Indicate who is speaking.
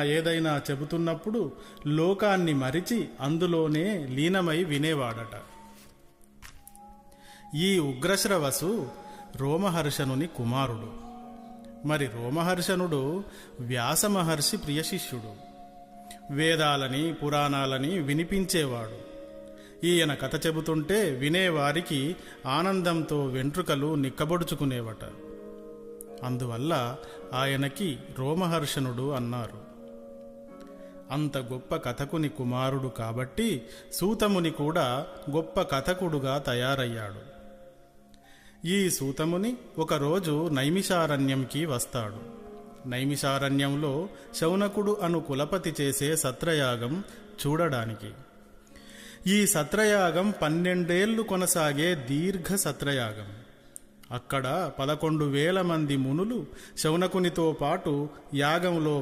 Speaker 1: ఏదైనా చెబుతున్నప్పుడు లోకాన్ని మరిచి అందులోనే లీనమై వినేవాడట. ఈ ఉగ్రశ్రవసు రోమహర్షణుని కుమారుడు. మరి రోమహర్షణుడు వ్యాసమహర్షి ప్రియశిష్యుడు. వేదాలని పురాణాలని వినిపించేవాడు. ఈయన కథ చెబుతుంటే వినేవారికి ఆనందంతో వెంట్రుకలు నిక్కబొడుచుకునేవట. అందువల్ల ఆయనకి రోమహర్షణుడు అన్నారు. అంత గొప్ప కథకుని కుమారుడు కాబట్టి సూతముని కూడా గొప్ప కథకుడుగా తయారయ్యాడు. ఈ సూతముని ఒకరోజు నైమిషారణ్యంకి వస్తాడు. నైమిషారణ్యంలో శౌనకుడు అను కులపతి చేసే సత్రయాగం చూడడానికి. ఈ సత్రయాగం 12 ఏళ్లు కొనసాగే దీర్ఘ సత్రయాగం. అక్కడ 11,000 మంది మునులు శౌనకునితో పాటు యాగంలో